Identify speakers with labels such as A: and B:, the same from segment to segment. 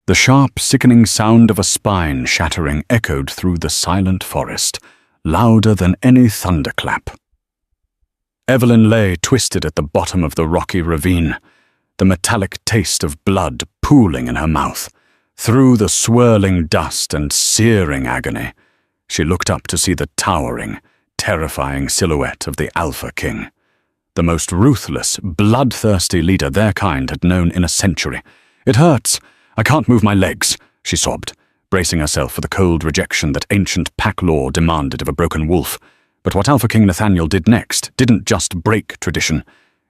A: The sharp, sickening sound of a spine shattering echoed through the silent forest, louder than any thunderclap. Evelyn lay twisted at the bottom of the rocky ravine, the metallic taste of blood pooling in her mouth. Through the swirling dust and searing agony, she looked up to see the towering, terrifying silhouette of the Alpha King, the most ruthless, bloodthirsty leader their kind had known in a century. "It hurts. I can't move my legs," she sobbed, bracing herself for the cold rejection that ancient pack law demanded of a broken wolf. But what Alpha King Nathaniel did next didn't just break tradition.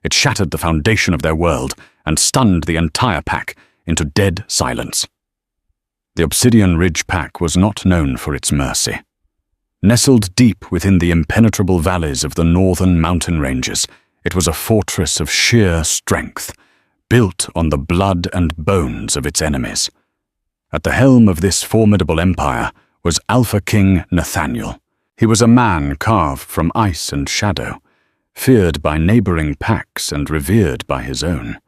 A: It shattered the foundation of their world and stunned the entire pack into dead silence. The Obsidian Ridge pack was not known for its mercy. Nestled deep within the impenetrable valleys of the northern mountain ranges, it was a fortress of sheer strength, built on the blood and bones of its enemies. At the helm of this formidable empire was Alpha King Nathaniel. He was a man carved from ice and shadow, feared by neighboring packs and revered by his own.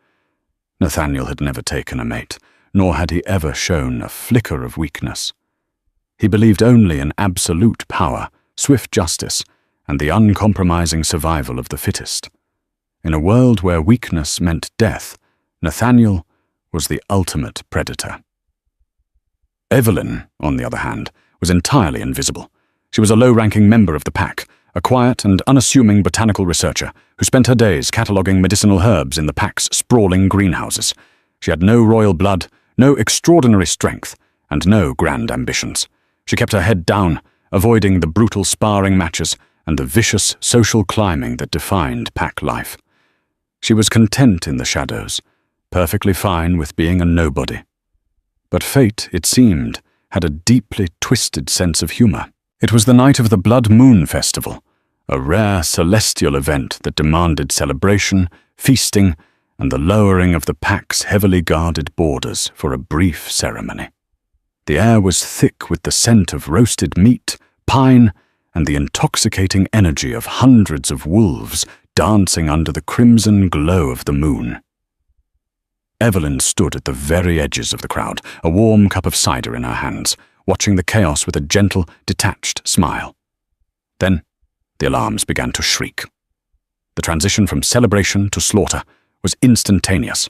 A: Nathaniel had never taken a mate, nor had he ever shown a flicker of weakness. He believed only in absolute power, swift justice, and the uncompromising survival of the fittest. In a world where weakness meant death, Nathaniel was the ultimate predator. Evelyn, on the other hand, was entirely invisible. She was a low-ranking member of the pack, a quiet and unassuming botanical researcher who spent her days cataloguing medicinal herbs in the pack's sprawling greenhouses. She had no royal blood, no extraordinary strength, and no grand ambitions. She kept her head down, avoiding the brutal sparring matches and the vicious social climbing that defined pack life. She was content in the shadows, perfectly fine with being a nobody. But fate, it seemed, had a deeply twisted sense of humor. It was the night of the Blood Moon Festival, a rare celestial event that demanded celebration, feasting, and the lowering of the pack's heavily guarded borders for a brief ceremony. The air was thick with the scent of roasted meat, pine, and the intoxicating energy of hundreds of wolves dancing under the crimson glow of the moon. Evelyn stood at the very edges of the crowd, a warm cup of cider in her hands, watching the chaos with a gentle, detached smile. Then, the alarms began to shriek. The transition from celebration to slaughter was instantaneous.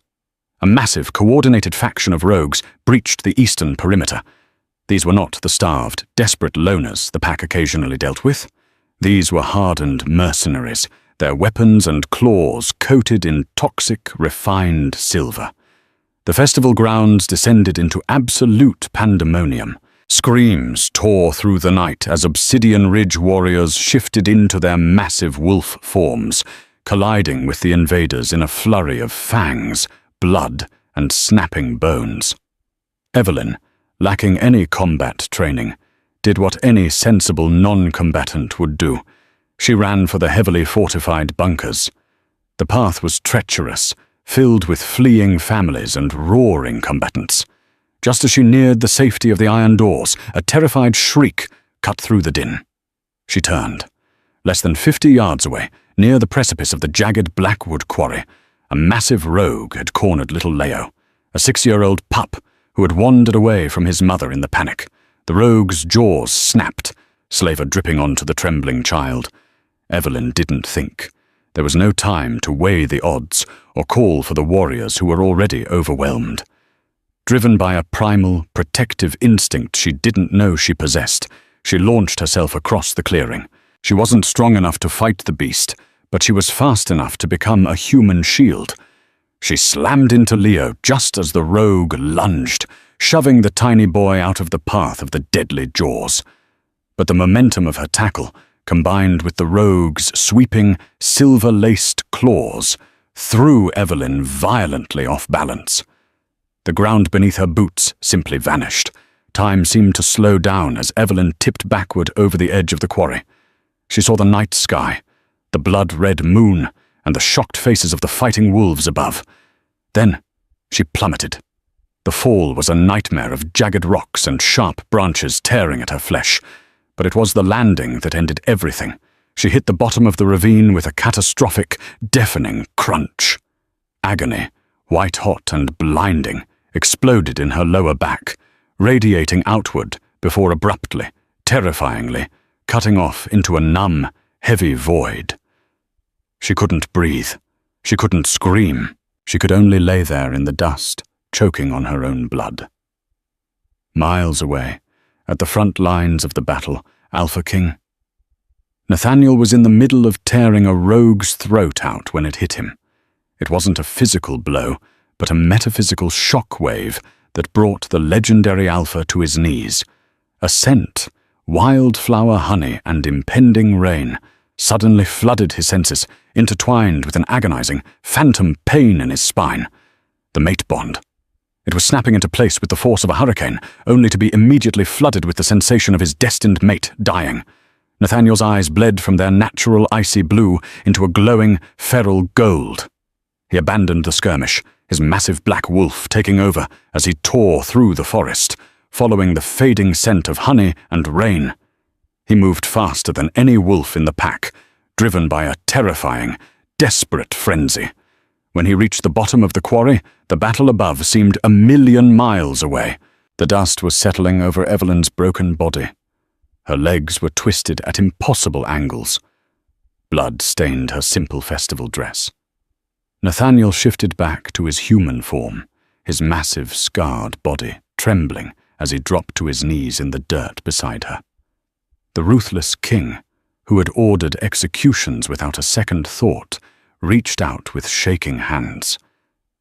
A: A massive, coordinated faction of rogues breached the eastern perimeter. These were not the starved, desperate loners the pack occasionally dealt with. These were hardened mercenaries, their weapons and claws coated in toxic, refined silver. The festival grounds descended into absolute pandemonium. Screams tore through the night as Obsidian Ridge warriors shifted into their massive wolf forms, colliding with the invaders in a flurry of fangs, blood, and snapping bones. Evelyn, lacking any combat training, did what any sensible non-combatant would do. She ran for the heavily fortified bunkers. The path was treacherous, filled with fleeing families and roaring combatants. Just as she neared the safety of the iron doors, a terrified shriek cut through the din. She turned. Less than 50 yards away, near the precipice of the jagged blackwood quarry, a massive rogue had cornered little Leo, a 6-year-old pup who had wandered away from his mother in the panic. The rogue's jaws snapped, slaver dripping onto the trembling child. Evelyn didn't think. There was no time to weigh the odds or call for the warriors who were already overwhelmed. Driven by a primal, protective instinct she didn't know she possessed, she launched herself across the clearing. She wasn't strong enough to fight the beast, but she was fast enough to become a human shield. She slammed into Leo just as the rogue lunged, shoving the tiny boy out of the path of the deadly jaws. But the momentum of her tackle, combined with the rogue's sweeping, silver-laced claws, threw Evelyn violently off balance. The ground beneath her boots simply vanished. Time seemed to slow down as Evelyn tipped backward over the edge of the quarry. She saw the night sky, the blood-red moon, and the shocked faces of the fighting wolves above. Then she plummeted. The fall was a nightmare of jagged rocks and sharp branches tearing at her flesh. But it was the landing that ended everything. She hit the bottom of the ravine with a catastrophic, deafening crunch. Agony, white-hot and blinding, exploded in her lower back, radiating outward before abruptly, terrifyingly, cutting off into a numb, heavy void. She couldn't breathe. She couldn't scream. She could only lay there in the dust, choking on her own blood. Miles away, at the front lines of the battle, Alpha King. Nathaniel was in the middle of tearing a rogue's throat out when it hit him. It wasn't a physical blow, but a metaphysical shockwave that brought the legendary Alpha to his knees. A scent, wildflower honey and impending rain, suddenly flooded his senses, intertwined with an agonizing, phantom pain in his spine. The mate bond. It was snapping into place with the force of a hurricane, only to be immediately flooded with the sensation of his destined mate dying. Nathaniel's eyes bled from their natural icy blue into a glowing, feral gold. He abandoned the skirmish, his massive black wolf taking over as he tore through the forest, following the fading scent of honey and rain. He moved faster than any wolf in the pack, driven by a terrifying, desperate frenzy. When he reached the bottom of the quarry, the battle above seemed 1,000,000 miles away. The dust was settling over Evelyn's broken body. Her legs were twisted at impossible angles. Blood stained her simple festival dress. Nathaniel shifted back to his human form, his massive, scarred body trembling as he dropped to his knees in the dirt beside her. The ruthless king, who had ordered executions without a second thought, reached out with shaking hands.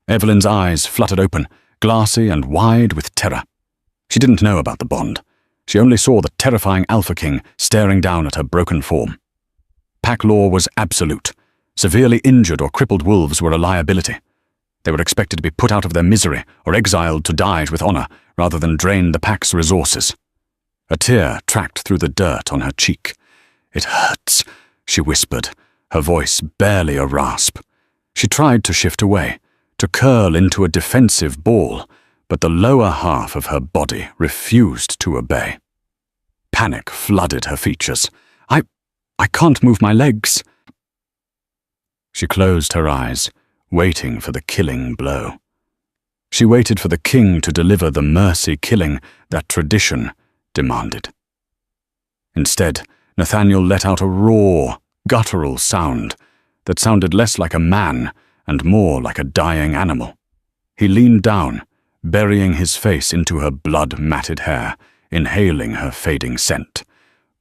A: Evelyn's eyes fluttered open, glassy and wide with terror. She didn't know about the bond. She only saw the terrifying Alpha King staring down at her broken form. Pack law was absolute. Severely injured or crippled wolves were a liability. They were expected to be put out of their misery or exiled to die with honor rather than drain the pack's resources. A tear tracked through the dirt on her cheek. "It hurts," she whispered, her voice barely a rasp. She tried to shift away, to curl into a defensive ball, but the lower half of her body refused to obey. Panic flooded her features. I can't move my legs." She closed her eyes, waiting for the killing blow. She waited for the king to deliver the mercy killing that tradition demanded. Instead, Nathaniel let out a raw, guttural sound that sounded less like a man and more like a dying animal. He leaned down, burying his face into her blood-matted hair, inhaling her fading scent.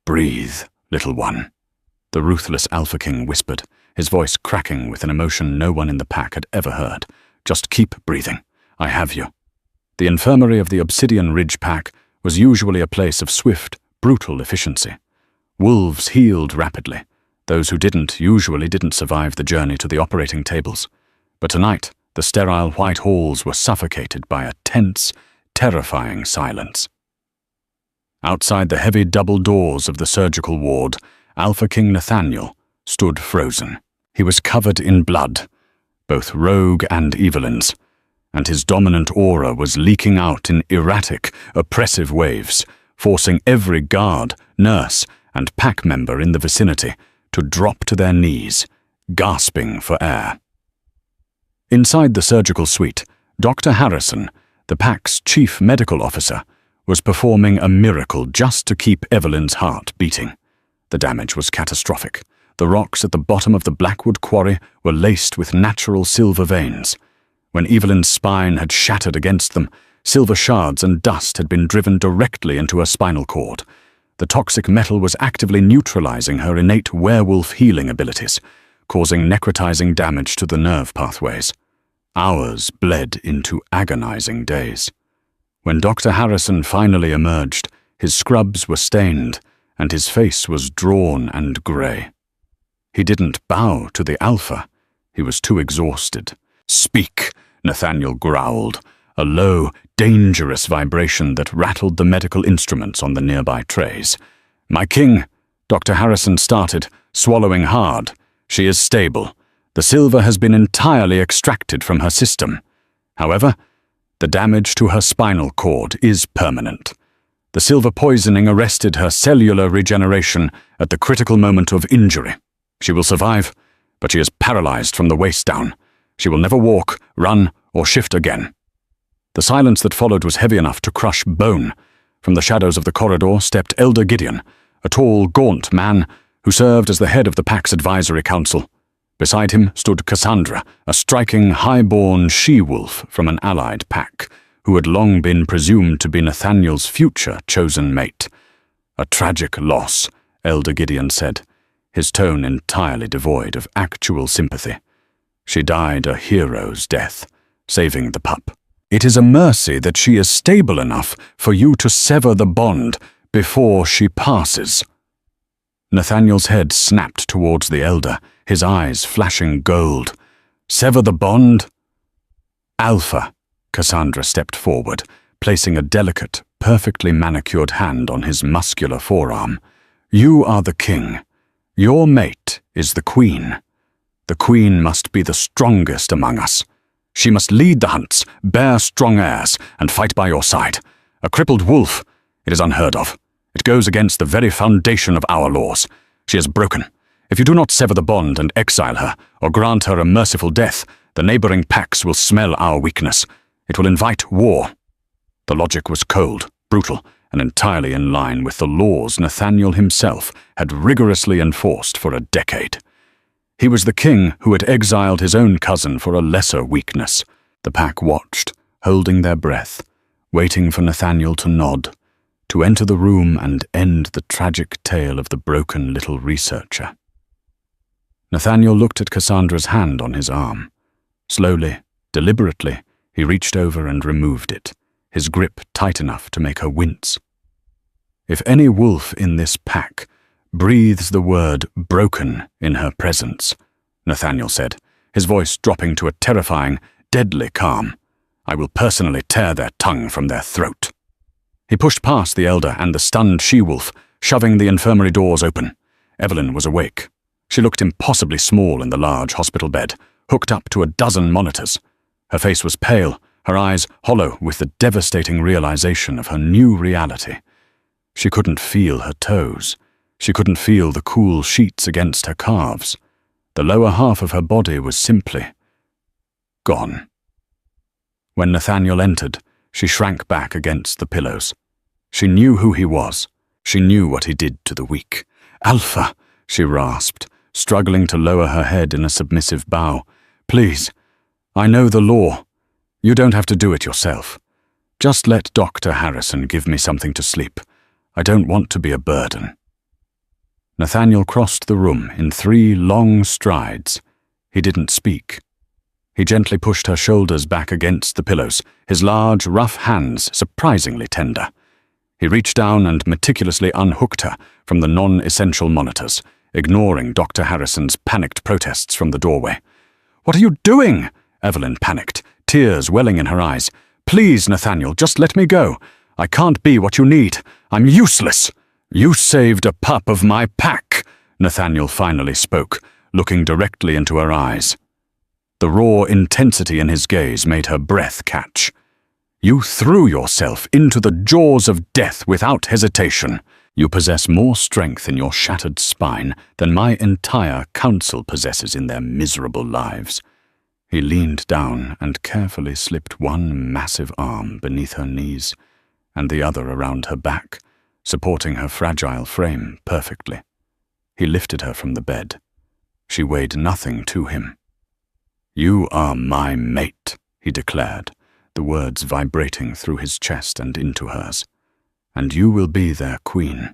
A: "Breathe, little one," the ruthless Alpha King whispered, his voice cracking with an emotion no one in the pack had ever heard. "Just keep breathing. I have you." The infirmary of the Obsidian Ridge pack was usually a place of swift, brutal efficiency. Wolves healed rapidly. Those who usually didn't survive the journey to the operating tables. But tonight, the sterile white halls were suffocated by a tense, terrifying silence. Outside the heavy double doors of the surgical ward, Alpha King Nathaniel stood frozen. He was covered in blood, both rogue and Evelyn's, and his dominant aura was leaking out in erratic, oppressive waves, forcing every guard, nurse, and pack member in the vicinity to drop to their knees, gasping for air. Inside the surgical suite, Dr. Harrison, the pack's chief medical officer, was performing a miracle just to keep Evelyn's heart beating. The damage was catastrophic. The rocks at the bottom of the Blackwood quarry were laced with natural silver veins. When Evelyn's spine had shattered against them, silver shards and dust had been driven directly into her spinal cord. The toxic metal was actively neutralizing her innate werewolf healing abilities, causing necrotizing damage to the nerve pathways. Hours bled into agonizing days. When Dr. Harrison finally emerged, his scrubs were stained, and his face was drawn and grey. He didn't bow to the Alpha. He was too exhausted. "Speak," Nathaniel growled, a low, dangerous vibration that rattled the medical instruments on the nearby trays. "My king," Dr. Harrison started, swallowing hard. "She is stable. The silver has been entirely extracted from her system. However, the damage to her spinal cord is permanent. The silver poisoning arrested her cellular regeneration at the critical moment of injury. She will survive, but she is paralyzed from the waist down. She will never walk, run, or shift again." The silence that followed was heavy enough to crush bone. From the shadows of the corridor stepped Elder Gideon, a tall, gaunt man who served as the head of the pack's advisory council. Beside him stood Cassandra, a striking, high-born she-wolf from an allied pack, who had long been presumed to be Nathaniel's future chosen mate. "A tragic loss," Elder Gideon said, his tone entirely devoid of actual sympathy. "She died a hero's death, saving the pup. It is a mercy that she is stable enough for you to sever the bond before she passes." Nathaniel's head snapped towards the elder, his eyes flashing gold. "Sever the bond?" "Alpha," Cassandra stepped forward, placing a delicate, perfectly manicured hand on his muscular forearm. "You are the king. Your mate is the queen. The queen must be the strongest among us. She must lead the hunts, bear strong heirs, and fight by your side. A crippled wolf, it is unheard of. It goes against the very foundation of our laws. She is broken. If you do not sever the bond and exile her, or grant her a merciful death, the neighboring packs will smell our weakness. It will invite war." The logic was cold, brutal, and entirely in line with the laws Nathaniel himself had rigorously enforced for a decade. He was the king who had exiled his own cousin for a lesser weakness. The pack watched, holding their breath, waiting for Nathaniel to nod, to enter the room and end the tragic tale of the broken little researcher. Nathaniel looked at Cassandra's hand on his arm. Slowly, deliberately, he reached over and removed it, his grip tight enough to make her wince. If any wolf in this pack breathes the word broken in her presence, Nathaniel said, his voice dropping to a terrifying, deadly calm, "I will personally tear their tongue from their throat." He pushed past the elder and the stunned she-wolf, shoving the infirmary doors open. Evelyn was awake. She looked impossibly small in the large hospital bed, hooked up to a dozen monitors. Her face was pale, her eyes hollow with the devastating realization of her new reality. She couldn't feel her toes. She couldn't feel the cool sheets against her calves. The lower half of her body was simply gone. When Nathaniel entered, she shrank back against the pillows. She knew who he was. She knew what he did to the weak. "Alpha," she rasped, struggling to lower her head in a submissive bow. "Please, I know the law. You don't have to do it yourself. Just let Dr. Harrison give me something to sleep. I don't want to be a burden." Nathaniel crossed the room in 3 long strides. He didn't speak. He gently pushed her shoulders back against the pillows, his large, rough hands surprisingly tender. He reached down and meticulously unhooked her from the non-essential monitors, ignoring Dr. Harrison's panicked protests from the doorway. "What are you doing?" Evelyn panicked, tears welling in her eyes. "Please, Nathaniel, just let me go. I can't be what you need. I'm useless." "You saved a pup of my pack," Nathaniel finally spoke, looking directly into her eyes. The raw intensity in his gaze made her breath catch. "You threw yourself into the jaws of death without hesitation. You possess more strength in your shattered spine than my entire council possesses in their miserable lives." He leaned down and carefully slipped one massive arm beneath her knees and the other around her back, supporting her fragile frame perfectly. He lifted her from the bed. She weighed nothing to him. "You are my mate," he declared, the words vibrating through his chest and into hers. "And you will be their queen."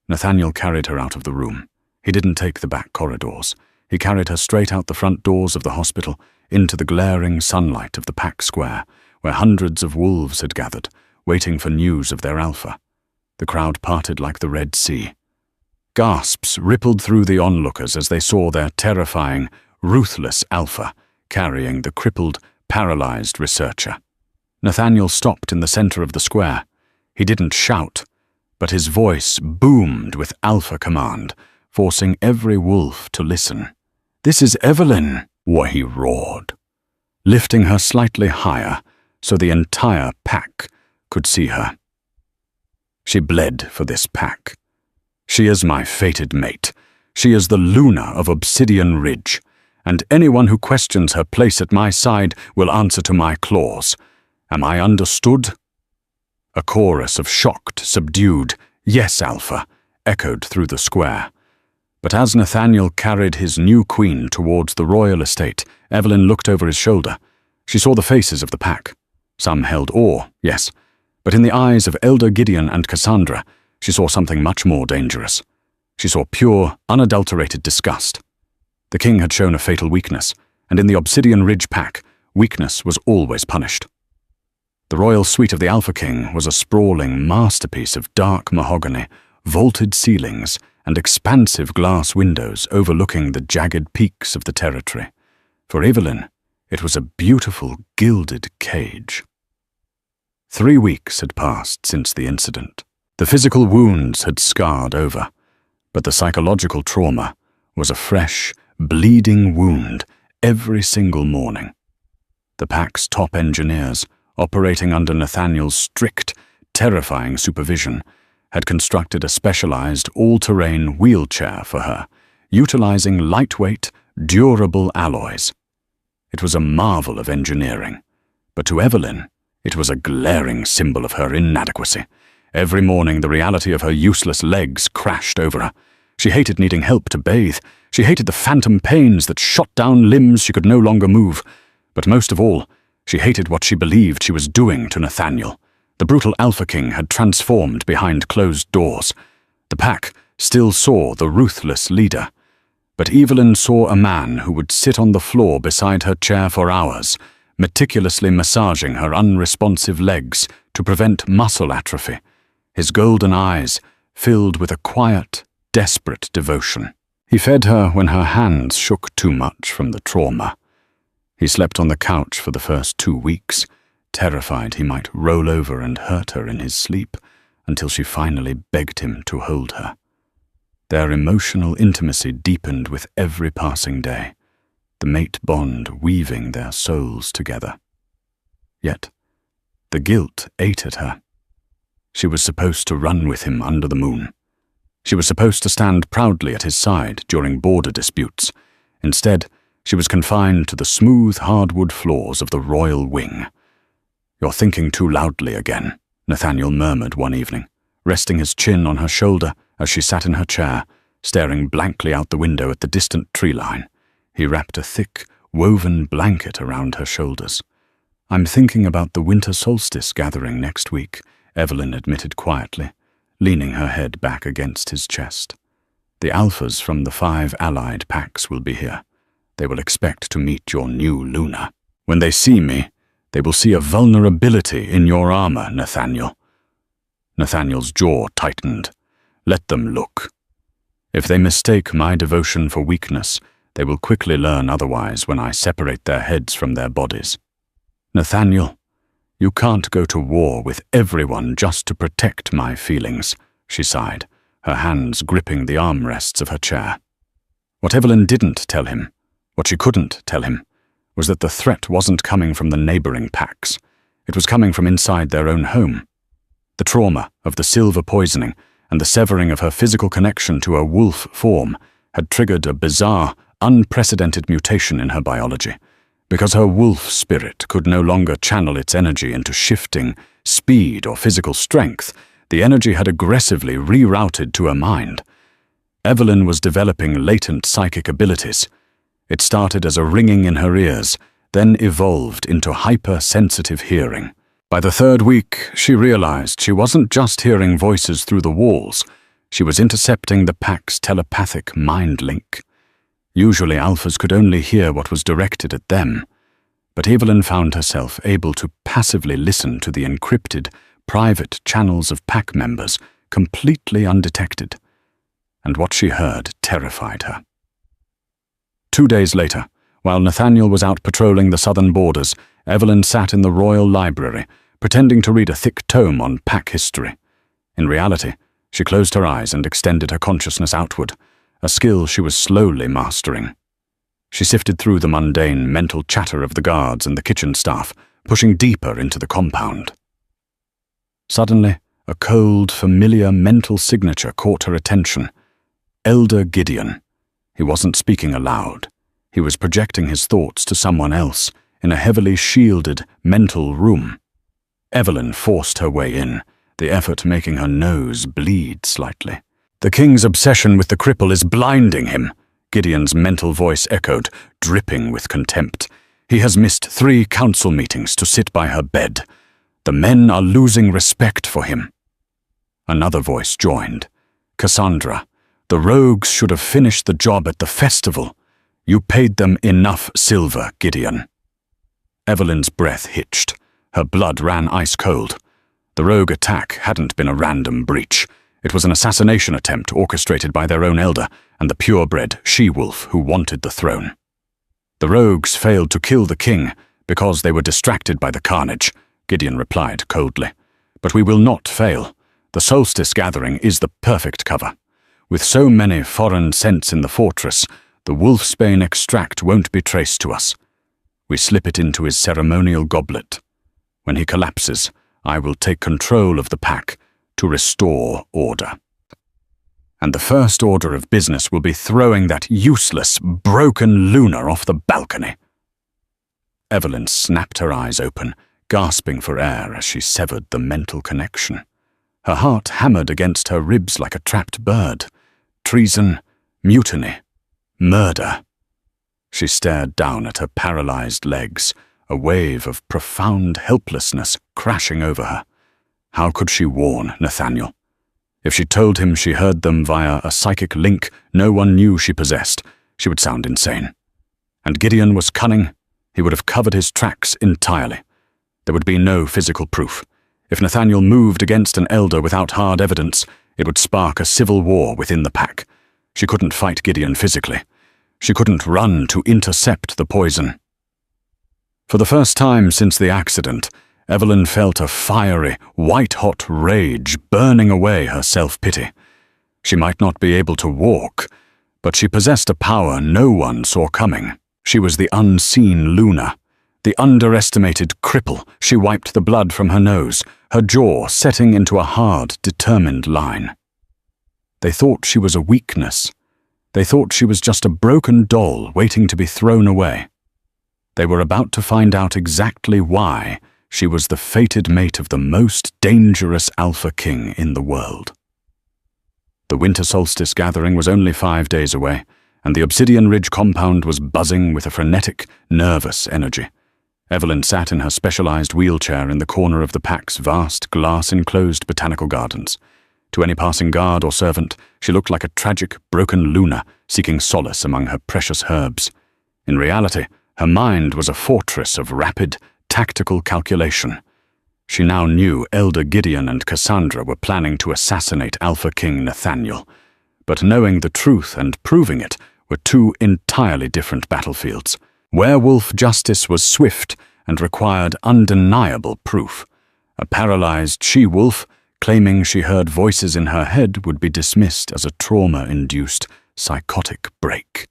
A: Nathaniel carried her out of the room. He didn't take the back corridors. He carried her straight out the front doors of the hospital, into the glaring sunlight of the pack square, where hundreds of wolves had gathered, waiting for news of their alpha. The crowd parted like the Red Sea. Gasps rippled through the onlookers as they saw their terrifying, ruthless alpha carrying the crippled, paralyzed researcher. Nathaniel stopped in the center of the square. He didn't shout, but his voice boomed with alpha command, forcing every wolf to listen. "This is Evelyn," he roared, lifting her slightly higher so the entire pack could see her. She bled for this pack. She is my fated mate. She is the Luna of Obsidian Ridge, and anyone who questions her place at my side will answer to my claws. Am I understood?" A chorus of shocked, subdued, "Yes, Alpha," echoed through the square. But as Nathaniel carried his new queen towards the royal estate, Evelyn looked over his shoulder. She saw the faces of the pack. Some held awe, yes, but in the eyes of Elder Gideon and Cassandra, she saw something much more dangerous. She saw pure, unadulterated disgust. The king had shown a fatal weakness, and in the Obsidian Ridge pack, weakness was always punished. The royal suite of the Alpha King was a sprawling masterpiece of dark mahogany, vaulted ceilings, and expansive glass windows overlooking the jagged peaks of the territory. For Evelyn, it was a beautiful, gilded cage. 3 weeks had passed since the incident. The physical wounds had scarred over, but the psychological trauma was a fresh, bleeding wound every single morning. The pack's top engineers, operating under Nathaniel's strict, terrifying supervision, had constructed a specialized all-terrain wheelchair for her, utilizing lightweight, durable alloys. It was a marvel of engineering, but to Evelyn, it was a glaring symbol of her inadequacy. Every morning, the reality of her useless legs crashed over her. She hated needing help to bathe. She hated the phantom pains that shot down limbs she could no longer move. But most of all, she hated what she believed she was doing to Nathaniel. The brutal Alpha King had transformed behind closed doors. The pack still saw the ruthless leader. But Evelyn saw a man who would sit on the floor beside her chair for hours, meticulously massaging her unresponsive legs to prevent muscle atrophy, his golden eyes filled with a quiet, desperate devotion. He fed her when her hands shook too much from the trauma. He slept on the couch for the first 2 weeks, terrified he might roll over and hurt her in his sleep, until she finally begged him to hold her. Their emotional intimacy deepened with every passing day, the mate bond weaving their souls together. Yet, the guilt ate at her. She was supposed to run with him under the moon. She was supposed to stand proudly at his side during border disputes. Instead, she was confined to the smooth hardwood floors of the royal wing. "You're thinking too loudly again," Nathaniel murmured one evening, resting his chin on her shoulder as she sat in her chair, staring blankly out the window at the distant tree line. He wrapped a thick, woven blanket around her shoulders. "I'm thinking about the winter solstice gathering next week," Evelyn admitted quietly, leaning her head back against his chest. "The alphas from the 5 allied packs will be here. They will expect to meet your new Luna. When they see me, they will see a vulnerability in your armor, Nathaniel." Nathaniel's jaw tightened. "Let them look. If they mistake my devotion for weakness, they will quickly learn otherwise when I separate their heads from their bodies. Nathaniel, you can't go to war with everyone just to protect my feelings," she sighed, her hands gripping the armrests of her chair. What Evelyn didn't tell him, what she couldn't tell him, was that the threat wasn't coming from the neighboring packs. It was coming from inside their own home. The trauma of the silver poisoning and the severing of her physical connection to a wolf form had triggered a bizarre, unprecedented mutation in her biology. Because her wolf spirit could no longer channel its energy into shifting, speed, or physical strength, the energy had aggressively rerouted to her mind. Evelyn was developing latent psychic abilities. It started as a ringing in her ears, then evolved into hypersensitive hearing. By the 3rd week, she realized she wasn't just hearing voices through the walls, she was intercepting the pack's telepathic mind link. Usually alphas could only hear what was directed at them, but Evelyn found herself able to passively listen to the encrypted, private channels of pack members completely undetected, and what she heard terrified her. 2 days later, while Nathaniel was out patrolling the southern borders, Evelyn sat in the royal library, pretending to read a thick tome on pack history. In reality, she closed her eyes and extended her consciousness outward, a skill she was slowly mastering. She sifted through the mundane mental chatter of the guards and the kitchen staff, pushing deeper into the compound. Suddenly, a cold, familiar mental signature caught her attention. Elder Gideon. He wasn't speaking aloud. He was projecting his thoughts to someone else in a heavily shielded mental room. Evelyn forced her way in, the effort making her nose bleed slightly. "The king's obsession with the cripple is blinding him," Gideon's mental voice echoed, dripping with contempt. "He has missed 3 council meetings to sit by her bed. The men are losing respect for him." Another voice joined. "Cassandra, the rogues should have finished the job at the festival. You paid them enough silver, Gideon." Evelyn's breath hitched. Her blood ran ice cold. The rogue attack hadn't been a random breach. It was an assassination attempt orchestrated by their own elder and the purebred she-wolf who wanted the throne. "The rogues failed to kill the king because they were distracted by the carnage," Gideon replied coldly. "But we will not fail. The solstice gathering is the perfect cover. With so many foreign scents in the fortress, the wolfsbane extract won't be traced to us. We slip it into his ceremonial goblet. When he collapses, I will take control of the pack to restore order. And the first order of business will be throwing that useless, broken Luna off the balcony." Evelyn snapped her eyes open, gasping for air as she severed the mental connection. Her heart hammered against her ribs like a trapped bird. Treason, mutiny, murder. She stared down at her paralyzed legs, a wave of profound helplessness crashing over her. How could she warn Nathaniel? If she told him she heard them via a psychic link no one knew she possessed, she would sound insane. And Gideon was cunning. He would have covered his tracks entirely. There would be no physical proof. If Nathaniel moved against an elder without hard evidence, it would spark a civil war within the pack. She couldn't fight Gideon physically. She couldn't run to intercept the poison. For the first time since the accident, Evelyn felt a fiery, white-hot rage burning away her self-pity. She might not be able to walk, but she possessed a power no one saw coming. She was the unseen Luna, the underestimated cripple. She wiped the blood from her nose, her jaw setting into a hard, determined line. They thought she was a weakness. They thought she was just a broken doll waiting to be thrown away. They were about to find out exactly why she was the fated mate of the most dangerous Alpha King in the world. The winter solstice gathering was only 5 days away, and the Obsidian Ridge compound was buzzing with a frenetic, nervous energy. Evelyn sat in her specialized wheelchair in the corner of the pack's vast, glass-enclosed botanical gardens. To any passing guard or servant, she looked like a tragic, broken Luna seeking solace among her precious herbs. In reality, her mind was a fortress of rapid, tactical calculation. She now knew Elder Gideon and Cassandra were planning to assassinate Alpha King Nathaniel, but knowing the truth and proving it were 2 entirely different battlefields. Werewolf justice was swift and required undeniable proof. A paralyzed she-wolf, claiming she heard voices in her head, would be dismissed as a trauma-induced psychotic break.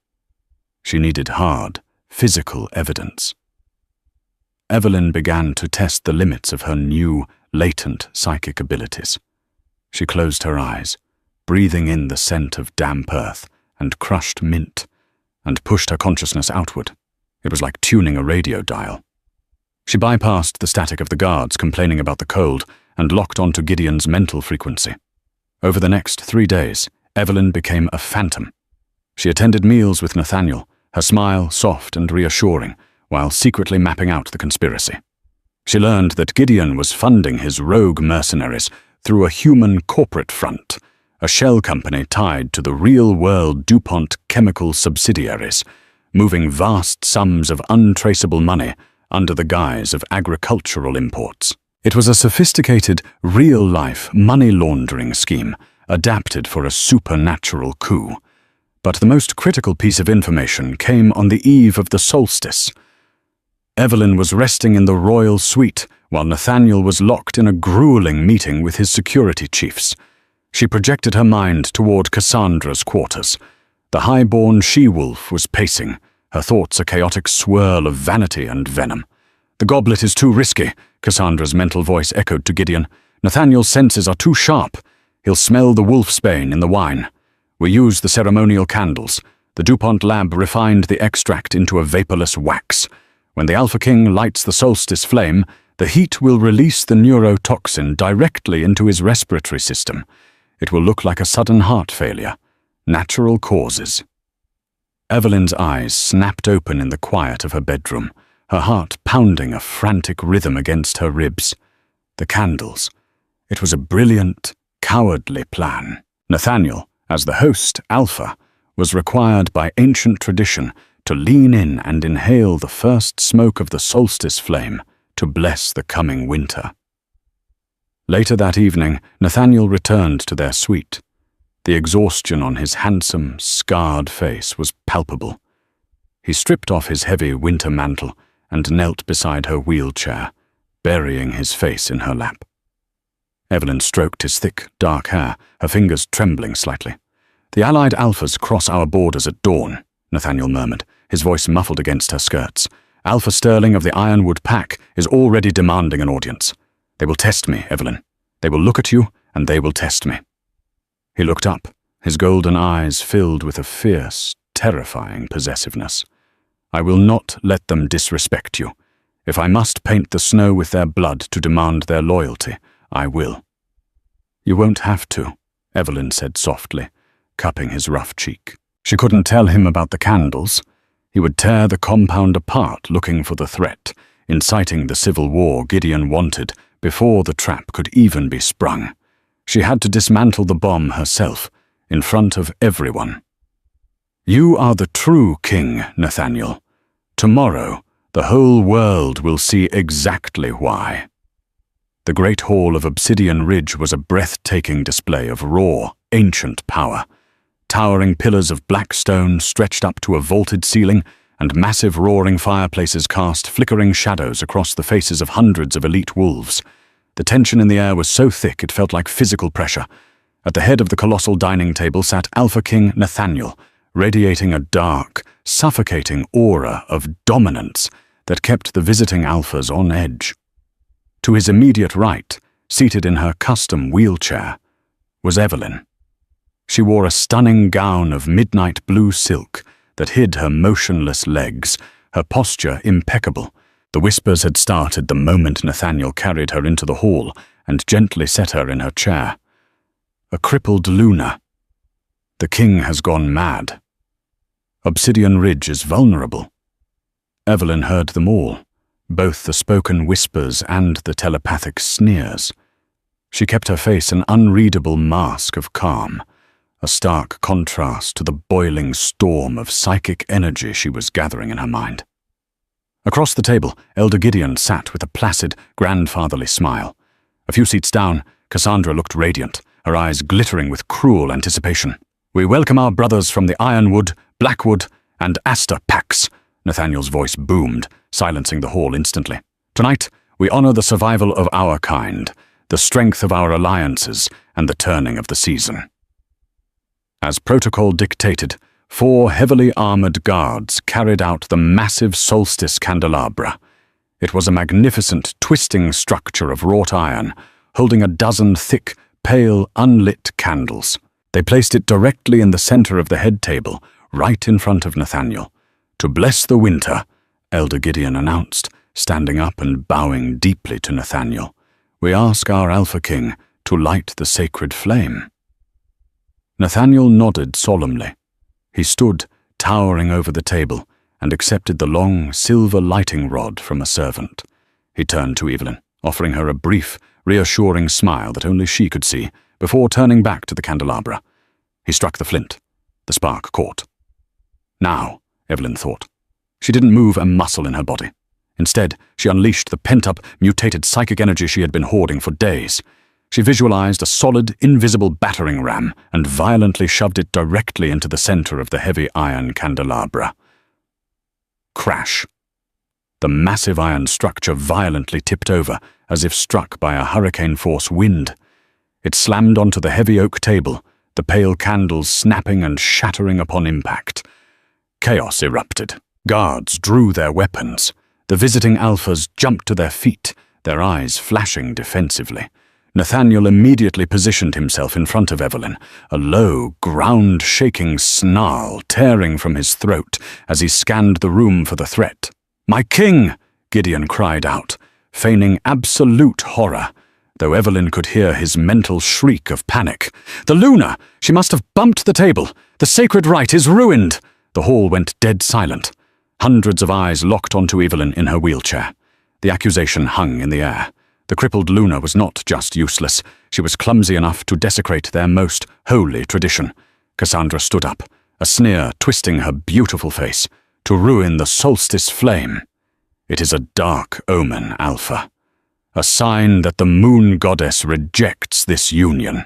A: She needed hard, physical evidence. Evelyn began to test the limits of her new, latent psychic abilities. She closed her eyes, breathing in the scent of damp earth and crushed mint, and pushed her consciousness outward. It was like tuning a radio dial. She bypassed the static of the guards complaining about the cold and locked onto Gideon's mental frequency. Over the next 3 days, Evelyn became a phantom. She attended meals with Nathaniel, her smile soft and reassuring, while secretly mapping out the conspiracy. She learned that Gideon was funding his rogue mercenaries through a human corporate front, a shell company tied to the real-world DuPont chemical subsidiaries, moving vast sums of untraceable money under the guise of agricultural imports. It was a sophisticated, real-life money laundering scheme adapted for a supernatural coup. But the most critical piece of information came on the eve of the solstice. Evelyn was resting in the royal suite while Nathaniel was locked in a grueling meeting with his security chiefs. She projected her mind toward Cassandra's quarters. The high-born she-wolf was pacing, her thoughts a chaotic swirl of vanity and venom. "The goblet is too risky," Cassandra's mental voice echoed to Gideon. "Nathaniel's senses are too sharp. He'll smell the wolfsbane in the wine. We used the ceremonial candles. The DuPont lab refined the extract into a vaporless wax. When the Alpha King lights the solstice flame, The heat will release the neurotoxin directly into his respiratory system. It will look like a sudden heart failure. Natural causes. Evelyn's eyes snapped open in the quiet of her bedroom, her heart pounding a frantic rhythm against her ribs. The candles. It was a brilliant, cowardly plan. Nathaniel, as the host, Alpha, was required by ancient tradition to lean in and inhale the first smoke of the solstice flame to bless the coming winter. Later that evening, Nathaniel returned to their suite. The exhaustion on his handsome, scarred face was palpable. He stripped off his heavy winter mantle and knelt beside her wheelchair, burying his face in her lap. Evelyn stroked his thick, dark hair, her fingers trembling slightly. "The Allied Alphas cross our borders at dawn," Nathaniel murmured, his voice muffled against her skirts. "Alpha Sterling of the Ironwood Pack is already demanding an audience. They will test me, Evelyn. They will look at you, and they will test me." He looked up, his golden eyes filled with a fierce, terrifying possessiveness. "I will not let them disrespect you. If I must paint the snow with their blood to demand their loyalty, I will." "You won't have to," Evelyn said softly, cupping his rough cheek. She couldn't tell him about the candles. He would tear the compound apart looking for the threat, inciting the civil war Gideon wanted before the trap could even be sprung. She had to dismantle the bomb herself, in front of everyone. "You are the true king, Nathaniel. Tomorrow, the whole world will see exactly why." The great hall of Obsidian Ridge was a breathtaking display of raw, ancient power. Towering pillars of black stone stretched up to a vaulted ceiling, and massive roaring fireplaces cast flickering shadows across the faces of hundreds of elite wolves. The tension in the air was so thick it felt like physical pressure. At the head of the colossal dining table sat Alpha King Nathaniel, radiating a dark, suffocating aura of dominance that kept the visiting Alphas on edge. To his immediate right, seated in her custom wheelchair, was Evelyn. She wore a stunning gown of midnight blue silk that hid her motionless legs, her posture impeccable. The whispers had started the moment Nathaniel carried her into the hall and gently set her in her chair. A crippled Luna. The king has gone mad. Obsidian Ridge is vulnerable. Evelyn heard them all, both the spoken whispers and the telepathic sneers. She kept her face an unreadable mask of calm, a stark contrast to the boiling storm of psychic energy she was gathering in her mind. Across the table, Elder Gideon sat with a placid, grandfatherly smile. A few seats down, Cassandra looked radiant, her eyes glittering with cruel anticipation. "We welcome our brothers from the Ironwood, Blackwood, and Aster packs," Nathaniel's voice boomed, silencing the hall instantly. "Tonight, we honor the survival of our kind, the strength of our alliances, and the turning of the season." As protocol dictated, 4 heavily armored guards carried out the massive solstice candelabra. It was a magnificent, twisting structure of wrought iron, holding a dozen thick, pale, unlit candles. They placed it directly in the center of the head table, right in front of Nathaniel. "To bless the winter," Elder Gideon announced, standing up and bowing deeply to Nathaniel, "we ask our Alpha King to light the sacred flame." Nathaniel nodded solemnly. He stood, towering over the table, and accepted the long, silver lighting rod from a servant. He turned to Evelyn, offering her a brief, reassuring smile that only she could see, before turning back to the candelabra. He struck the flint. The spark caught. Now, Evelyn thought. She didn't move a muscle in her body. Instead, she unleashed the pent-up, mutated psychic energy she had been hoarding for days. She visualized a solid, invisible battering ram and violently shoved it directly into the center of the heavy iron candelabra. Crash. The massive iron structure violently tipped over, as if struck by a hurricane-force wind. It slammed onto the heavy oak table, the pale candles snapping and shattering upon impact. Chaos erupted. Guards drew their weapons. The visiting Alphas jumped to their feet, their eyes flashing defensively. Nathaniel immediately positioned himself in front of Evelyn, a low, ground-shaking snarl tearing from his throat as he scanned the room for the threat. "My king!" Gideon cried out, feigning absolute horror, though Evelyn could hear his mental shriek of panic. "The Luna! She must have bumped the table! The sacred rite is ruined!" The hall went dead silent. Hundreds of eyes locked onto Evelyn in her wheelchair. The accusation hung in the air. The crippled Luna was not just useless, she was clumsy enough to desecrate their most holy tradition. Cassandra stood up, a sneer twisting her beautiful face, to ruin the solstice flame. "It is a dark omen, Alpha. A sign that the moon goddess rejects this union."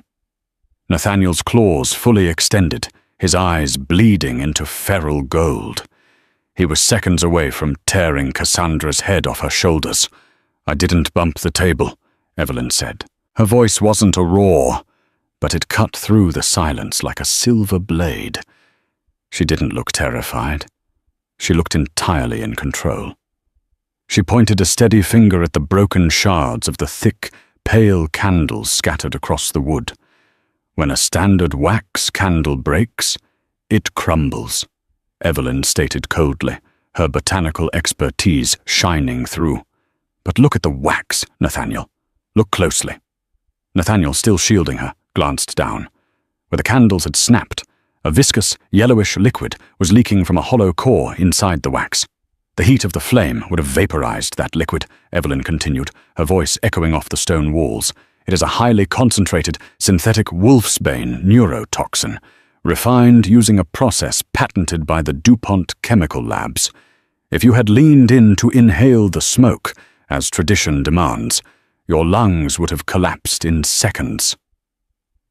A: Nathaniel's claws fully extended, his eyes bleeding into feral gold. He was seconds away from tearing Cassandra's head off her shoulders. "I didn't bump the table," Evelyn said. Her voice wasn't a roar, but it cut through the silence like a silver blade. She didn't look terrified. She looked entirely in control. She pointed a steady finger at the broken shards of the thick, pale candles scattered across the wood. "When a standard wax candle breaks, it crumbles," Evelyn stated coldly, her botanical expertise shining through. "But look at the wax, Nathaniel. Look closely." Nathaniel, still shielding her, glanced down. Where the candles had snapped, a viscous, yellowish liquid was leaking from a hollow core inside the wax. "The heat of the flame would have vaporized that liquid," Evelyn continued, her voice echoing off the stone walls. "It is a highly concentrated, synthetic wolfsbane neurotoxin, refined using a process patented by the DuPont chemical labs. If you had leaned in to inhale the smoke, as tradition demands, your lungs would have collapsed in seconds."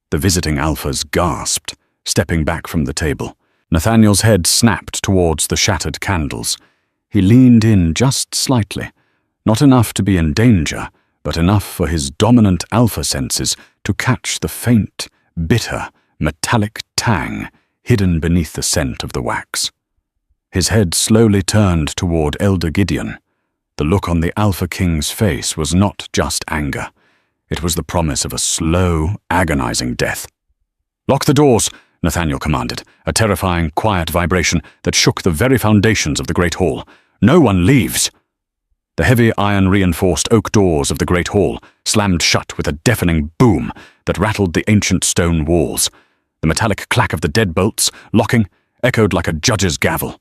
A: The visiting alphas gasped, stepping back from the table. Nathaniel's head snapped towards the shattered candles. He leaned in just slightly, not enough to be in danger, but enough for his dominant alpha senses to catch the faint, bitter, metallic tang hidden beneath the scent of the wax. His head slowly turned toward Elder Gideon. The look on the Alpha King's face was not just anger. It was the promise of a slow, agonizing death. "Lock the doors," Nathaniel commanded, a terrifying, quiet vibration that shook the very foundations of the Great Hall. "No one leaves." The heavy iron-reinforced oak doors of the Great Hall slammed shut with a deafening boom that rattled the ancient stone walls. The metallic clack of the deadbolts, locking, echoed like a judge's gavel.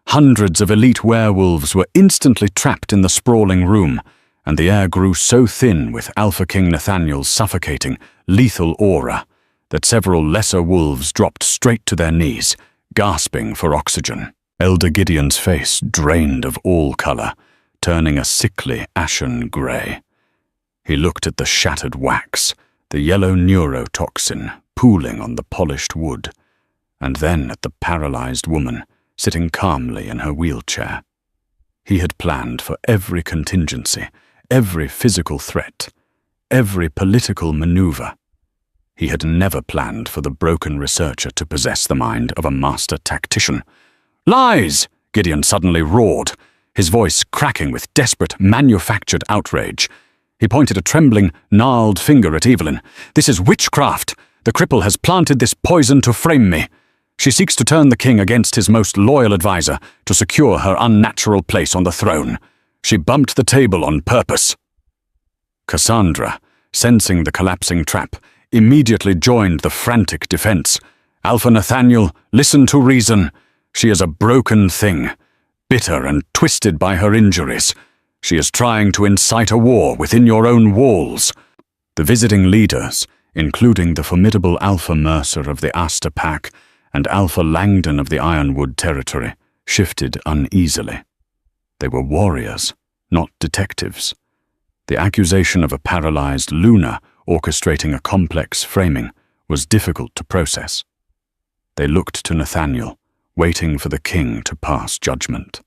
A: Hundreds of elite werewolves were instantly trapped in the sprawling room, and the air grew so thin with Alpha King Nathaniel's suffocating, lethal aura that several lesser wolves dropped straight to their knees, gasping for oxygen. Elder Gideon's face drained of all color, turning a sickly, ashen gray. He looked at the shattered wax, the yellow neurotoxin pooling on the polished wood, and then at the paralyzed woman, sitting calmly in her wheelchair. He had planned for every contingency, every physical threat, every political maneuver. He had never planned for the broken researcher to possess the mind of a master tactician. "Lies!" Gideon suddenly roared, his voice cracking with desperate, manufactured outrage. He pointed a trembling, gnarled finger at Evelyn. "This is witchcraft! The cripple has planted this poison to frame me. She seeks to turn the king against his most loyal advisor to secure her unnatural place on the throne. She bumped the table on purpose." Cassandra, sensing the collapsing trap, immediately joined the frantic defense. "Alpha Nathaniel, listen to reason. She is a broken thing, bitter and twisted by her injuries. She is trying to incite a war within your own walls." The visiting leaders, including the formidable Alpha Mercer of the Aster Pack and Alpha Langdon of the Ironwood territory, shifted uneasily. They were warriors, not detectives. The accusation of a paralyzed Luna orchestrating a complex framing was difficult to process. They looked to Nathaniel, waiting for the king to pass judgment.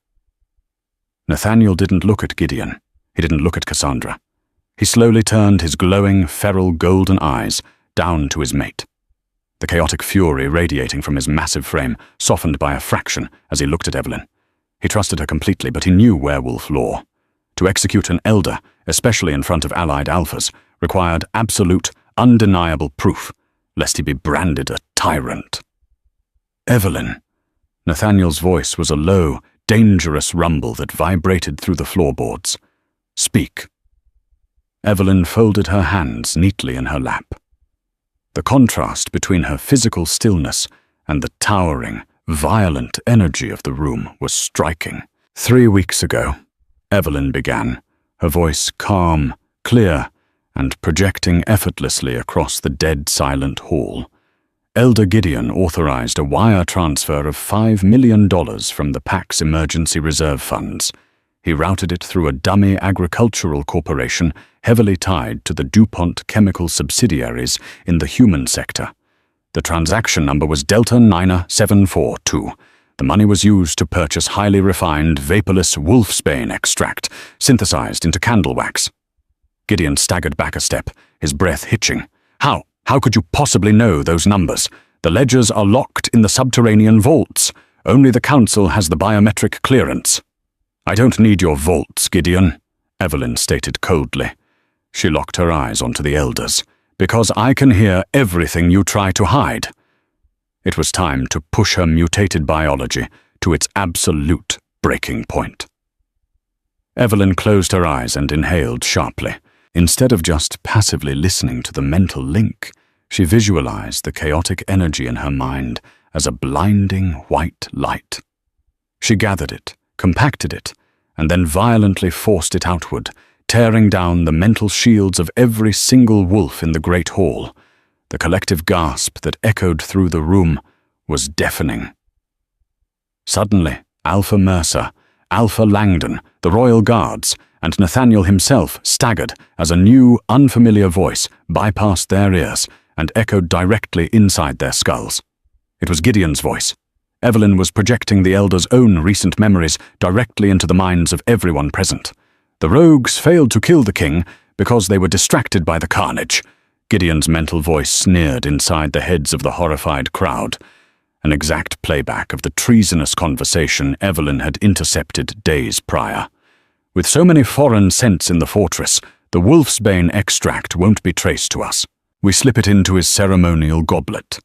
A: Nathaniel didn't look at Gideon. He didn't look at Cassandra. He slowly turned his glowing, feral golden eyes down to his mate. The chaotic fury radiating from his massive frame softened by a fraction as he looked at Evelyn. He trusted her completely, but he knew werewolf law. To execute an elder, especially in front of allied alphas, required absolute, undeniable proof, lest he be branded a tyrant. "Evelyn." Nathaniel's voice was a low, dangerous rumble that vibrated through the floorboards. "Speak." Evelyn folded her hands neatly in her lap. The contrast between her physical stillness and the towering, violent energy of the room was striking. 3 weeks ago, Evelyn began, her voice calm, clear, and projecting effortlessly across the dead silent hall. Elder Gideon authorized a wire transfer of $5 million from the PAC's emergency reserve funds. He routed it through a dummy agricultural corporation heavily tied to the DuPont chemical subsidiaries in the human sector. The transaction number was Delta 9742. The money was used to purchase highly refined, vaporless wolfsbane extract, synthesized into candle wax. Gideon staggered back a step, his breath hitching. How could you possibly know those numbers? The ledgers are locked in the subterranean vaults. Only the Council has the biometric clearance. I don't need your vaults, Gideon, Evelyn stated coldly. She locked her eyes onto the elders. Because I can hear everything you try to hide. It was time to push her mutated biology to its absolute breaking point. Evelyn closed her eyes and inhaled sharply. Instead of just passively listening to the mental link, she visualized the chaotic energy in her mind as a blinding white light. She gathered it, compacted it, and then violently forced it outward, tearing down the mental shields of every single wolf in the great hall. The collective gasp that echoed through the room was deafening. Suddenly, Alpha Mercer, Alpha Langdon, the Royal Guards, and Nathaniel himself staggered as a new, unfamiliar voice bypassed their ears and echoed directly inside their skulls. It was Gideon's voice. Evelyn was projecting the Elder's own recent memories directly into the minds of everyone present. The rogues failed to kill the king because they were distracted by the carnage. Gideon's mental voice sneered inside the heads of the horrified crowd, an exact playback of the treasonous conversation Evelyn had intercepted days prior. With so many foreign scents in the fortress, the wolfsbane extract won't be traced to us. We slip it into his ceremonial goblet.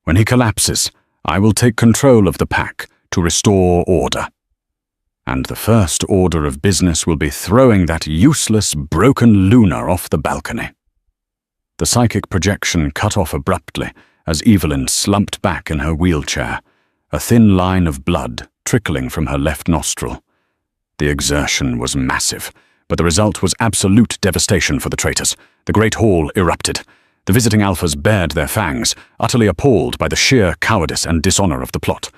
A: When he collapses, I will take control of the pack to restore order. And the first order of business will be throwing that useless, broken Luna off the balcony. The psychic projection cut off abruptly as Evelyn slumped back in her wheelchair, a thin line of blood trickling from her left nostril. The exertion was massive, but the result was absolute devastation for the traitors. The great hall erupted. The visiting alphas bared their fangs, utterly appalled by the sheer cowardice and dishonor of the plot.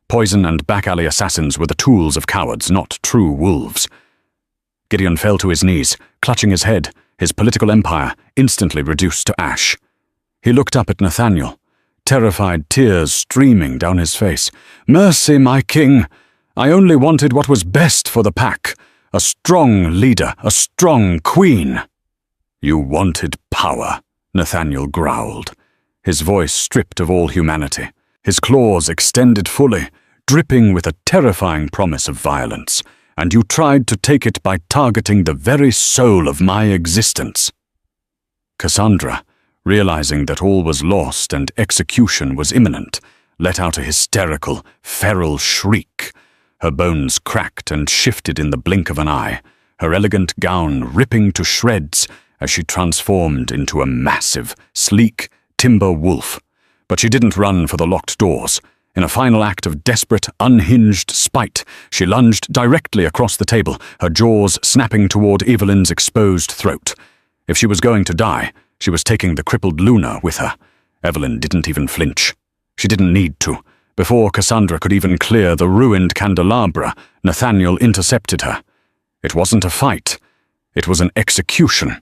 A: Poison and back-alley assassins were the tools of cowards, not true wolves. Gideon fell to his knees, clutching his head, his political empire instantly reduced to ash. He looked up at Nathaniel, terrified tears streaming down his face. "Mercy, my king! I only wanted what was best for the pack. A strong leader, a strong queen." "You wanted power," Nathaniel growled, his voice stripped of all humanity, his claws extended fully, dripping with a terrifying promise of violence, "and you tried to take it by targeting the very soul of my existence." Cassandra, realizing that all was lost and execution was imminent, let out a hysterical, feral shriek. Her bones cracked and shifted in the blink of an eye, her elegant gown ripping to shreds as she transformed into a massive, sleek timber wolf. But she didn't run for the locked doors. In a final act of desperate, unhinged spite, she lunged directly across the table, her jaws snapping toward Evelyn's exposed throat. If she was going to die, she was taking the crippled Luna with her. Evelyn didn't even flinch. She didn't need to. Before Cassandra could even clear the ruined candelabra, Nathaniel intercepted her. It wasn't a fight. It was an execution.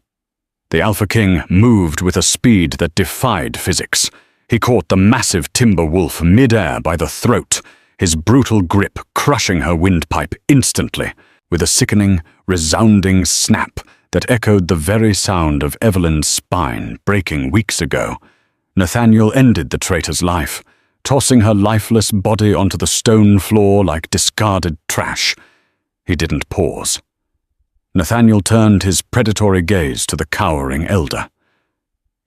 A: The Alpha King moved with a speed that defied physics. He caught the massive timber wolf mid-air by the throat, his brutal grip crushing her windpipe instantly, with a sickening, resounding snap that echoed the very sound of Evelyn's spine breaking weeks ago. Nathaniel ended the traitor's life, tossing her lifeless body onto the stone floor like discarded trash. He didn't pause. Nathaniel turned his predatory gaze to the cowering elder.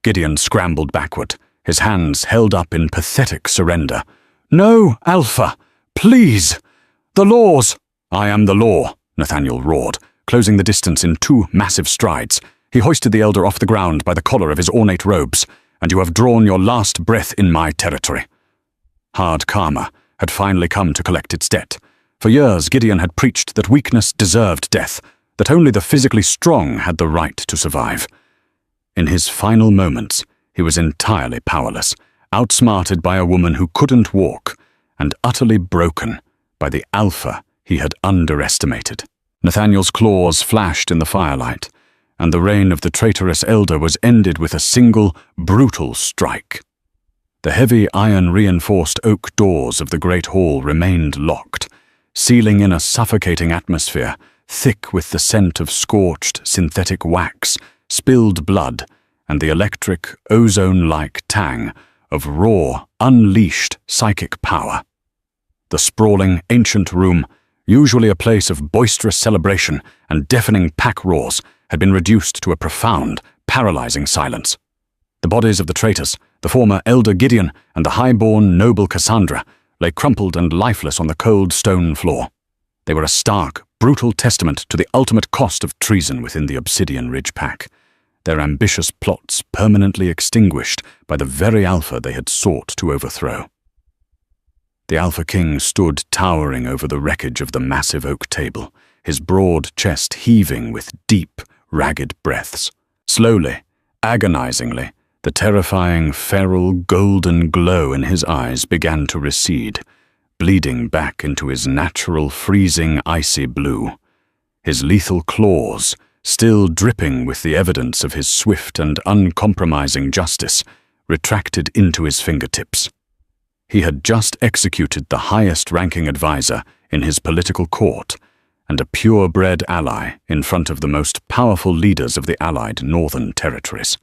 A: Gideon scrambled backward, his hands held up in pathetic surrender. "No, Alpha! Please! The laws!" "I am the law," Nathaniel roared, closing the distance in 2 massive strides. He hoisted the elder off the ground by the collar of his ornate robes, and you have drawn your last breath in my territory. Hard karma had finally come to collect its debt. For years, Gideon had preached that weakness deserved death, that only the physically strong had the right to survive. In his final moments, he was entirely powerless, outsmarted by a woman who couldn't walk, and utterly broken by the alpha he had underestimated. Nathaniel's claws flashed in the firelight, and the reign of the traitorous elder was ended with a single, brutal strike. The heavy iron-reinforced oak doors of the great hall remained locked, sealing in a suffocating atmosphere, thick with the scent of scorched synthetic wax, spilled blood, and the electric, ozone-like tang of raw, unleashed psychic power. The sprawling, ancient room, usually a place of boisterous celebration and deafening pack roars, had been reduced to a profound, paralyzing silence. The bodies of the traitors, the former Elder Gideon and the high-born noble Cassandra, lay crumpled and lifeless on the cold stone floor. They were a stark, brutal testament to the ultimate cost of treason within the Obsidian Ridge Pack, their ambitious plots permanently extinguished by the very Alpha they had sought to overthrow. The Alpha King stood towering over the wreckage of the massive oak table, his broad chest heaving with deep, ragged breaths. Slowly, agonizingly, the terrifying, feral, golden glow in his eyes began to recede, bleeding back into his natural, freezing, icy blue. His lethal claws, still dripping with the evidence of his swift and uncompromising justice, retracted into his fingertips. He had just executed the highest-ranking advisor in his political court and a purebred ally in front of the most powerful leaders of the allied northern territories.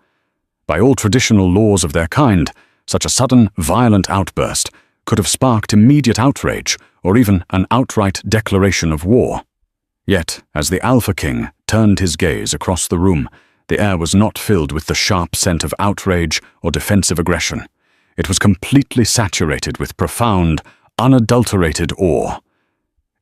A: By all traditional laws of their kind, such a sudden, violent outburst could have sparked immediate outrage or even an outright declaration of war. Yet, as the Alpha King turned his gaze across the room, the air was not filled with the sharp scent of outrage or defensive aggression. It was completely saturated with profound, unadulterated awe.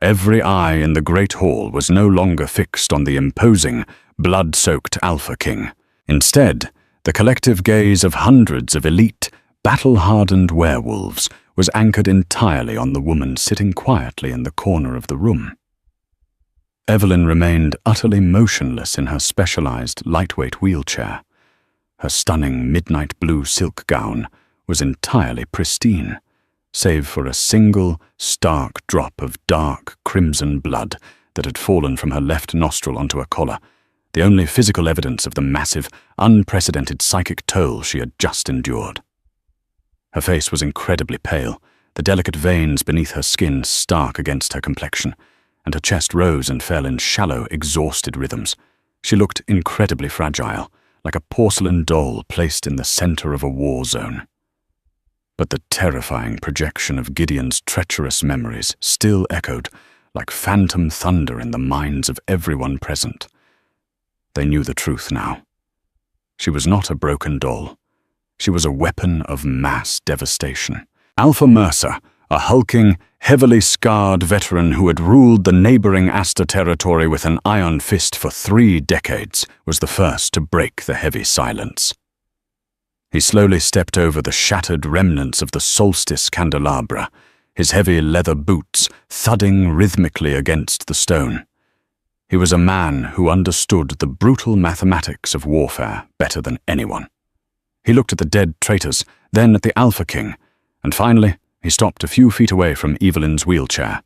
A: Every eye in the great hall was no longer fixed on the imposing, blood-soaked Alpha King. Instead, the collective gaze of hundreds of elite, battle-hardened werewolves was anchored entirely on the woman sitting quietly in the corner of the room. Evelyn remained utterly motionless in her specialized, lightweight wheelchair. Her stunning midnight blue silk gown was entirely pristine, save for a single, stark drop of dark, crimson blood that had fallen from her left nostril onto her collar, the only physical evidence of the massive, unprecedented psychic toll she had just endured. Her face was incredibly pale, the delicate veins beneath her skin stark against her complexion, and her chest rose and fell in shallow, exhausted rhythms. She looked incredibly fragile, like a porcelain doll placed in the center of a war zone. But the terrifying projection of Gideon's treacherous memories still echoed like phantom thunder in the minds of everyone present. They knew the truth now. She was not a broken doll. She was a weapon of mass devastation. Alpha Mercer, a hulking, heavily scarred veteran who had ruled the neighboring Aster territory with an iron fist for 3 decades, was the first to break the heavy silence. He slowly stepped over the shattered remnants of the solstice candelabra, his heavy leather boots thudding rhythmically against the stone. He was a man who understood the brutal mathematics of warfare better than anyone. He looked at the dead traitors, then at the Alpha King, and finally he stopped a few feet away from Evelyn's wheelchair.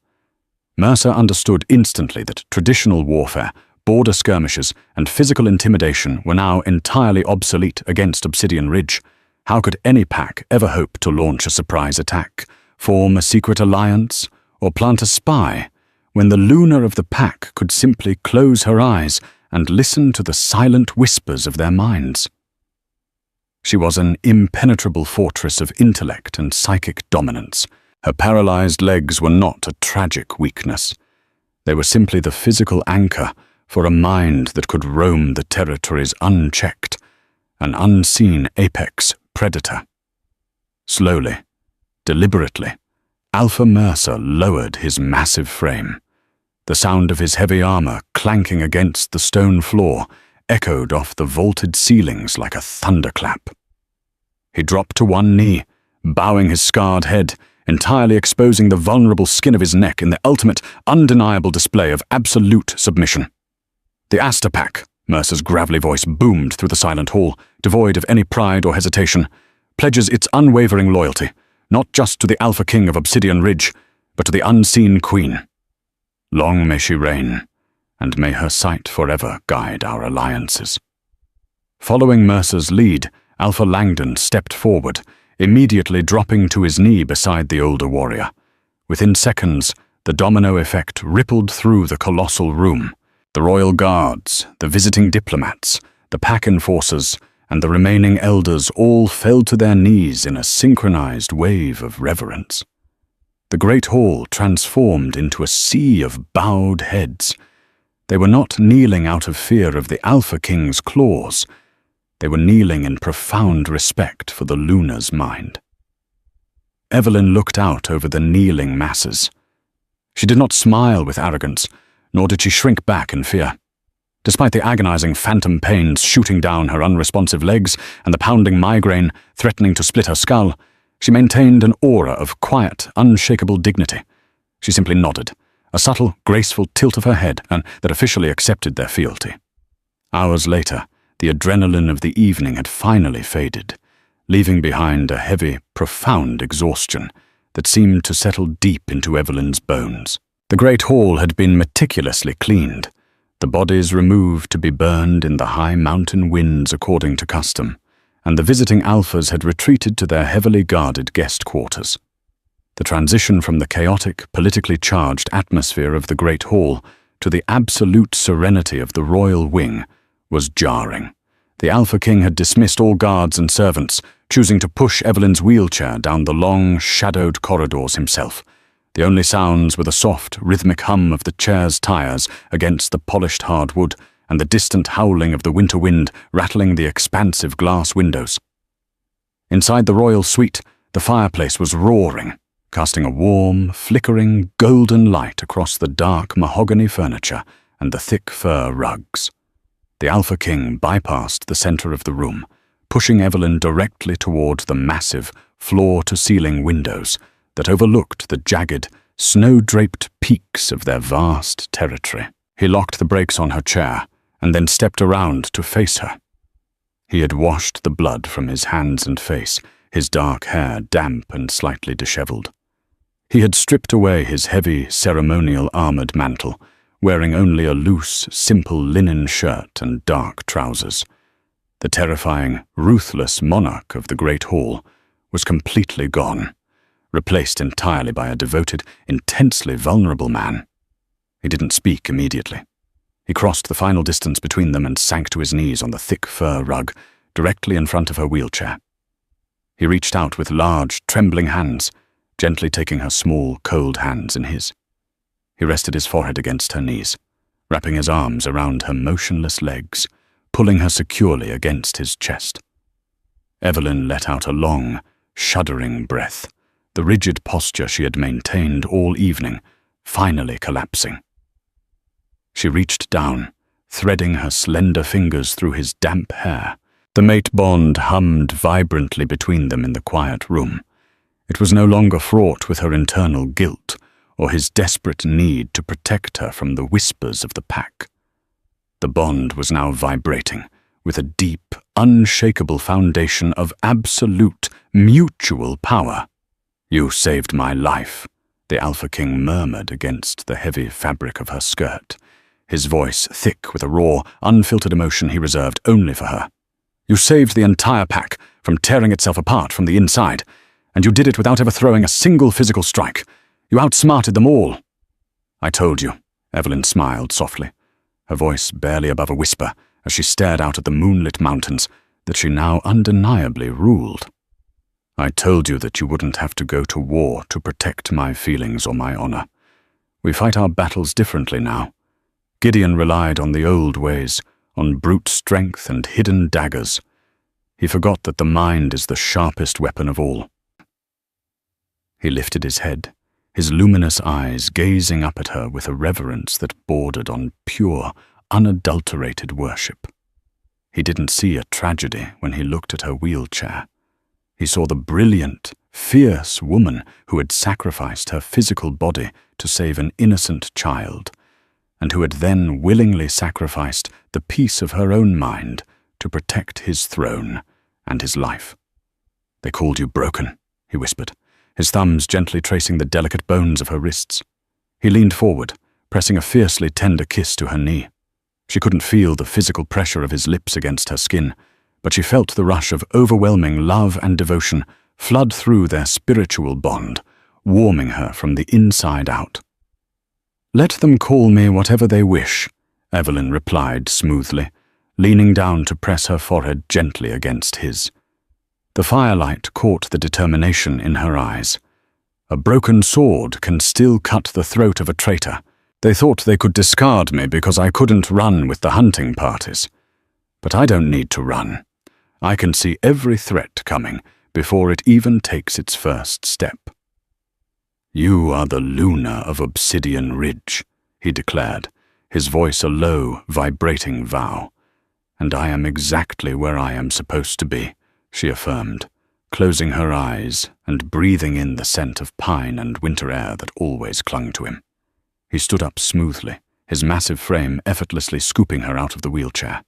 A: Mercer understood instantly that traditional warfare, border skirmishes, and physical intimidation were now entirely obsolete against Obsidian Ridge. How could any pack ever hope to launch a surprise attack, form a secret alliance, or plant a spy, when the Luna of the pack could simply close her eyes and listen to the silent whispers of their minds? She was an impenetrable fortress of intellect and psychic dominance. Her paralyzed legs were not a tragic weakness. They were simply the physical anchor for a mind that could roam the territories unchecked, an unseen apex predator. Slowly, deliberately, Alpha Mercer lowered his massive frame. The sound of his heavy armor clanking against the stone floor echoed off the vaulted ceilings like a thunderclap. He dropped to one knee, bowing his scarred head, entirely exposing the vulnerable skin of his neck in the ultimate, undeniable display of absolute submission. "The Aster Pack," Mercer's gravelly voice boomed through the silent hall, devoid of any pride or hesitation, "pledges its unwavering loyalty, not just to the Alpha King of Obsidian Ridge, but to the unseen Queen. Long may she reign, and may her sight forever guide our alliances." Following Mercer's lead, Alpha Langdon stepped forward, immediately dropping to his knee beside the older warrior. Within seconds, the domino effect rippled through the colossal room. The royal guards, the visiting diplomats, the pack enforcers, and the remaining elders all fell to their knees in a synchronized wave of reverence. The great hall transformed into a sea of bowed heads. They were not kneeling out of fear of the Alpha King's claws. They were kneeling in profound respect for the Luna's mind. Evelyn looked out over the kneeling masses. She did not smile with arrogance, nor did she shrink back in fear. Despite the agonizing phantom pains shooting down her unresponsive legs and the pounding migraine threatening to split her skull, she maintained an aura of quiet, unshakable dignity. She simply nodded, a subtle, graceful tilt of her head, and that officially accepted their fealty. Hours later, the adrenaline of the evening had finally faded, leaving behind a heavy, profound exhaustion that seemed to settle deep into Evelyn's bones. The great hall had been meticulously cleaned, the bodies removed to be burned in the high mountain winds according to custom, and the visiting alphas had retreated to their heavily guarded guest quarters. The transition from the chaotic, politically charged atmosphere of the great hall to the absolute serenity of the royal wing was jarring. The Alpha King had dismissed all guards and servants, choosing to push Evelyn's wheelchair down the long, shadowed corridors himself. The only sounds were the soft, rhythmic hum of the chair's tires against the polished hardwood and the distant howling of the winter wind rattling the expansive glass windows. Inside the royal suite, the fireplace was roaring, casting a warm, flickering, golden light across the dark mahogany furniture and the thick fur rugs. The Alpha King bypassed the center of the room, pushing Evelyn directly toward the massive, floor-to-ceiling windows that overlooked the jagged, snow-draped peaks of their vast territory. He locked the brakes on her chair and then stepped around to face her. He had washed the blood from his hands and face, his dark hair damp and slightly disheveled. He had stripped away his heavy, ceremonial armored mantle, wearing only a loose, simple linen shirt and dark trousers. The terrifying, ruthless monarch of the great hall was completely gone, replaced entirely by a devoted, intensely vulnerable man. He didn't speak immediately. He crossed the final distance between them and sank to his knees on the thick fur rug, directly in front of her wheelchair. He reached out with large, trembling hands, gently taking her small, cold hands in his. He rested his forehead against her knees, wrapping his arms around her motionless legs, pulling her securely against his chest. Evelyn let out a long, shuddering breath, the rigid posture she had maintained all evening, finally collapsing. She reached down, threading her slender fingers through his damp hair. The mate bond hummed vibrantly between them in the quiet room. It was no longer fraught with her internal guilt or his desperate need to protect her from the whispers of the pack. The bond was now vibrating with a deep, unshakable foundation of absolute, mutual power. "You saved my life," the Alpha King murmured against the heavy fabric of her skirt, his voice thick with a raw, unfiltered emotion he reserved only for her. "You saved the entire pack from tearing itself apart from the inside, and you did it without ever throwing a single physical strike. You outsmarted them all." "I told you," Evelyn smiled softly, her voice barely above a whisper as she stared out at the moonlit mountains that she now undeniably ruled. "I told you that you wouldn't have to go to war to protect my feelings or my honor. We fight our battles differently now. Gideon relied on the old ways, on brute strength and hidden daggers. He forgot that the mind is the sharpest weapon of all." He lifted his head, his luminous eyes gazing up at her with a reverence that bordered on pure, unadulterated worship. He didn't see a tragedy when he looked at her wheelchair. He saw the brilliant, fierce woman who had sacrificed her physical body to save an innocent child, and who had then willingly sacrificed the peace of her own mind to protect his throne and his life. "They called you broken," he whispered, his thumbs gently tracing the delicate bones of her wrists. He leaned forward, pressing a fiercely tender kiss to her knee. She couldn't feel the physical pressure of his lips against her skin, but she felt the rush of overwhelming love and devotion flood through their spiritual bond, warming her from the inside out. "Let them call me whatever they wish," Evelyn replied smoothly, leaning down to press her forehead gently against his. The firelight caught the determination in her eyes. "A broken sword can still cut the throat of a traitor. They thought they could discard me because I couldn't run with the hunting parties. But I don't need to run. I can see every threat coming before it even takes its first step." "You are the Luna of Obsidian Ridge," he declared, his voice a low, vibrating vow. "And I am exactly where I am supposed to be," she affirmed, closing her eyes and breathing in the scent of pine and winter air that always clung to him. He stood up smoothly, his massive frame effortlessly scooping her out of the wheelchair.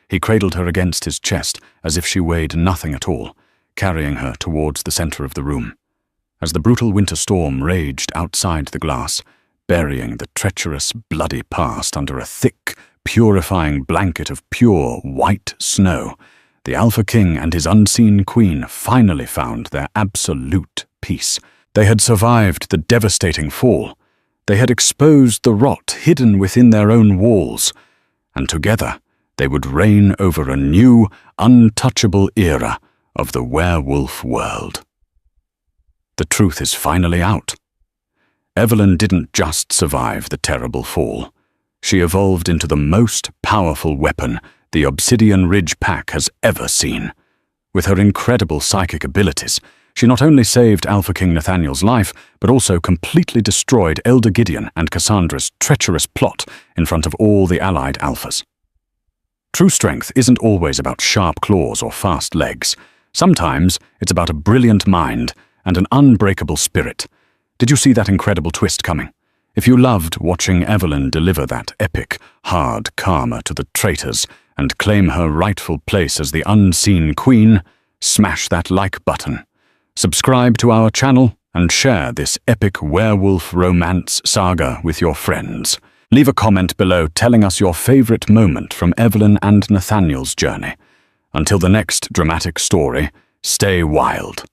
A: He cradled her against his chest as if she weighed nothing at all, carrying her towards the center of the room. As the brutal winter storm raged outside the glass, burying the treacherous, bloody past under a thick, purifying blanket of pure, white snow, the Alpha King and his unseen queen finally found their absolute peace. They had survived the devastating fall. They had exposed the rot hidden within their own walls, and together they would reign over a new, untouchable era of the werewolf world. The truth is finally out. Evelyn didn't just survive the terrible fall. She evolved into the most powerful weapon the Obsidian Ridge Pack has ever seen. With her incredible psychic abilities, she not only saved Alpha King Nathaniel's life, but also completely destroyed Elder Gideon and Cassandra's treacherous plot in front of all the allied Alphas. True strength isn't always about sharp claws or fast legs. Sometimes it's about a brilliant mind and an unbreakable spirit. Did you see that incredible twist coming? If you loved watching Evelyn deliver that epic, hard karma to the traitors and claim her rightful place as the unseen queen, smash that like button. Subscribe to our channel and share this epic werewolf romance saga with your friends. Leave a comment below telling us your favorite moment from Evelyn and Nathaniel's journey. Until the next dramatic story, stay wild.